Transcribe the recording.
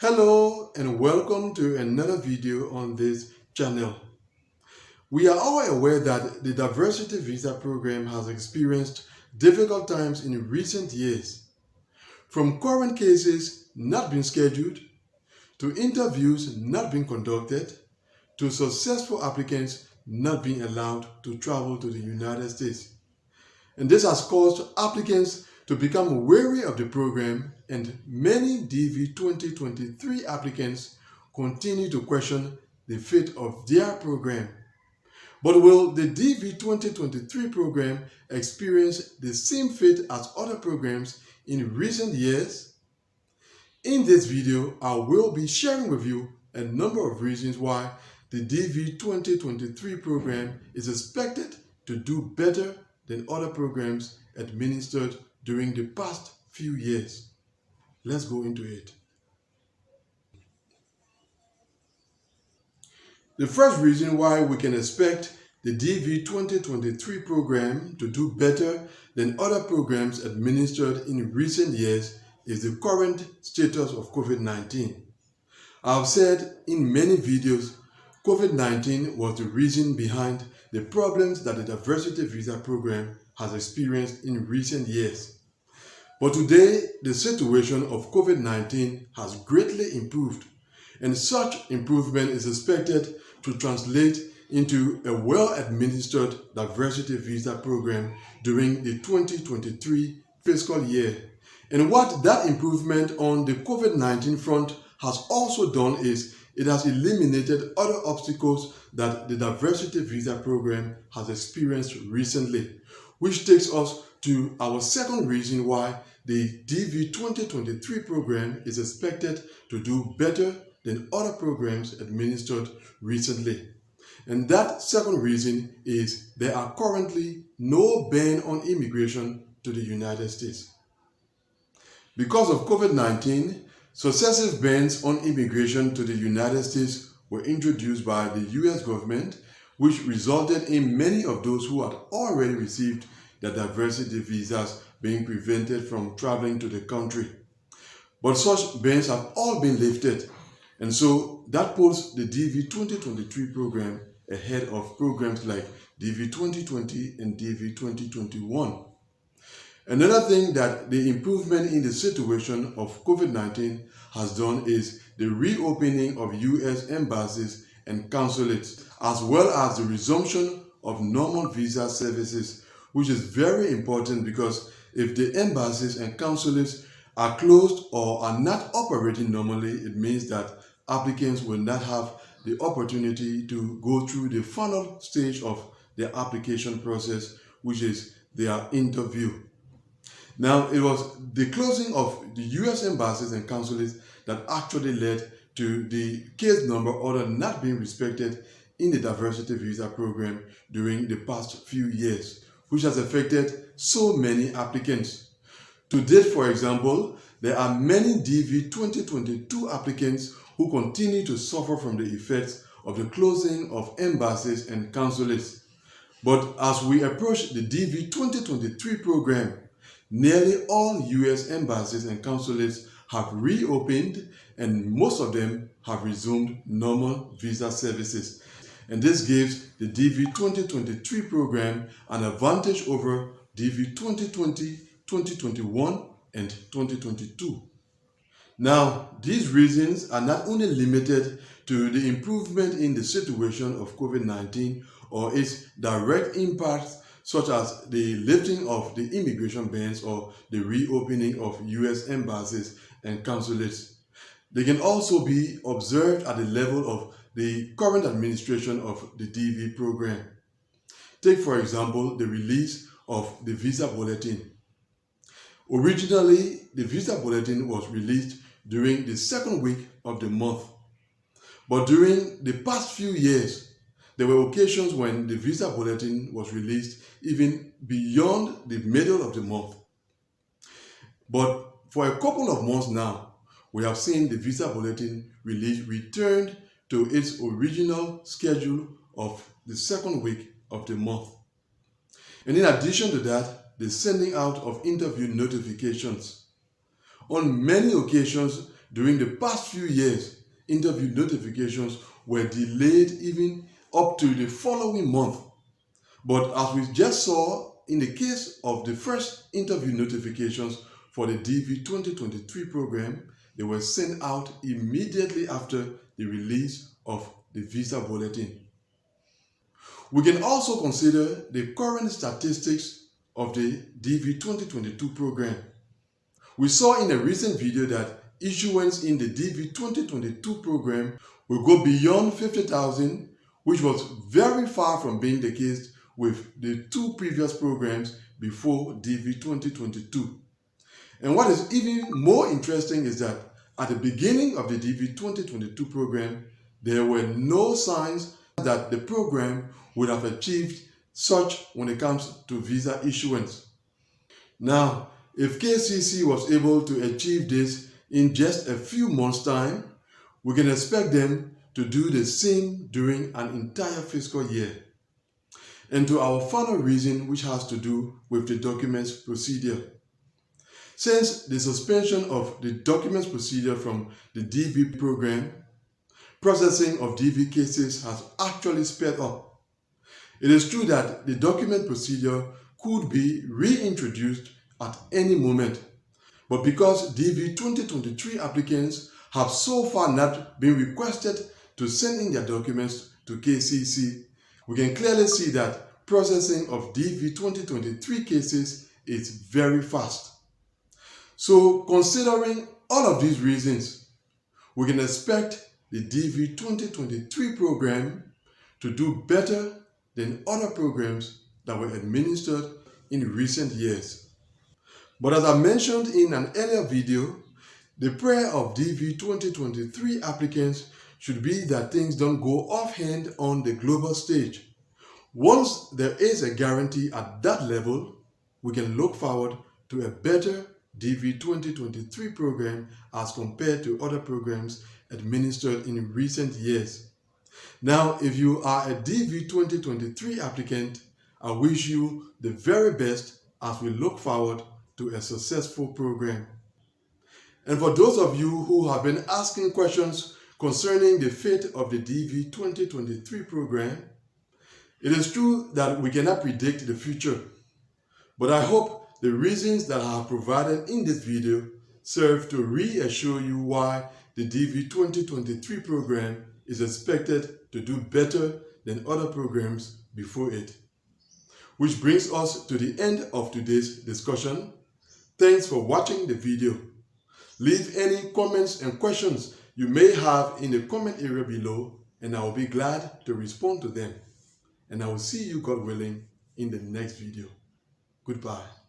Hello and welcome to another video on this channel. We are all aware that the diversity visa program has experienced difficult times in recent years, from current cases not being scheduled, to interviews not being conducted, to successful applicants not being allowed to travel to the United States. And this has caused applicants to become wary of the program, and many DV 2023 applicants continue to question the fate of their program. But will the DV 2023 program experience the same fate as other programs in recent years? In this video, I will be sharing with you a number of reasons why the DV 2023 program is expected to do better than other programs administered during the past few years. Let's go into it. The first reason why we can expect the DV 2023 program to do better than other programs administered in recent years is the current status of COVID-19. I've said in many videos, COVID-19 was the reason behind the problems that the diversity visa program has experienced in recent years. But today, the situation of COVID-19 has greatly improved, and such improvement is expected to translate into a well-administered diversity visa program during the 2023 fiscal year. And what that improvement on the COVID-19 front has also done is it has eliminated other obstacles that the diversity visa program has experienced recently, which takes us to our second reason why the DV 2023 program is expected to do better than other programs administered recently. And that second reason is there are currently no ban on immigration to the United States. Because of COVID-19, successive bans on immigration to the United States were introduced by the US government, which resulted in many of those who had already received their diversity visas being prevented from traveling to the country. But such bans have all been lifted, and so that puts the DV 2023 program ahead of programs like DV 2020 and DV 2021. Another thing that the improvement in the situation of COVID-19 has done is the reopening of US embassies and consulates, as well as the resumption of normal visa services, which is very important because if the embassies and consulates are closed or are not operating normally, it means that applicants will not have the opportunity to go through the final stage of their application process, which is their interview. Now, it was the closing of the US embassies and consulates that actually led to the case number order not being respected in the diversity visa program during the past few years, which has affected so many applicants. To date, for example, there are many DV 2022 applicants who continue to suffer from the effects of the closing of embassies and consulates. But as we approach the DV 2023 program, nearly all US embassies and consulates have reopened, and most of them have resumed normal visa services. And this gives the DV 2023 program an advantage over DV 2020, 2021, and 2022. Now, these reasons are not only limited to the improvement in the situation of COVID-19 or its direct impacts, such as the lifting of the immigration bans or the reopening of US embassies and consulates. They can also be observed at the level of the current administration of the DV program. Take, for example, the release of the Visa Bulletin. Originally, the Visa Bulletin was released during the second week of the month. But during the past few years, there were occasions when the Visa Bulletin was released even beyond the middle of the month. But for a couple of months now, we have seen the Visa Bulletin release returned to its original schedule of the second week of the month. And in addition to that, the sending out of interview notifications. On many occasions during the past few years, interview notifications were delayed even up to the following month. But as we just saw in the case of the first interview notifications for the DV 2023 program, they were sent out immediately after the release of the visa bulletin. We can also consider the current statistics of the DV 2022 program. We saw in a recent video that issuance in the DV 2022 program will go beyond 50,000, which was very far from being the case with the two previous programs before DV 2022. And what is even more interesting is that at the beginning of the DV 2022 program, there were no signs that the program would have achieved such when it comes to visa issuance. Now, if KCC was able to achieve this in just a few months' time, we can expect them to do the same during an entire fiscal year. And to our final reason, which has to do with the documents procedure. Since the suspension of the documents procedure from the DV program, processing of DV cases has actually sped up. It is true that the document procedure could be reintroduced at any moment, but because DV 2023 applicants have so far not been requested to send in their documents to KCC, we can clearly see that processing of DV 2023 cases is very fast. So, considering all of these reasons, we can expect the DV 2023 program to do better than other programs that were administered in recent years. But as I mentioned in an earlier video, the prayer of DV 2023 applicants should be that things don't go offhand on the global stage. Once there is a guarantee at that level, we can look forward to a better DV 2023 program as compared to other programs administered in recent years. Now, if you are a DV 2023 applicant, I wish you the very best as we look forward to a successful program. And for those of you who have been asking questions concerning the fate of the DV 2023 program, it is true that we cannot predict the future, but I hope the reasons that I have provided in this video serve to reassure you why the DV 2023 program is expected to do better than other programs before it. Which brings us to the end of today's discussion. Thanks for watching the video. Leave any comments and questions you may have in the comment area below, and I will be glad to respond to them. And I will see you, God willing, in the next video. Goodbye.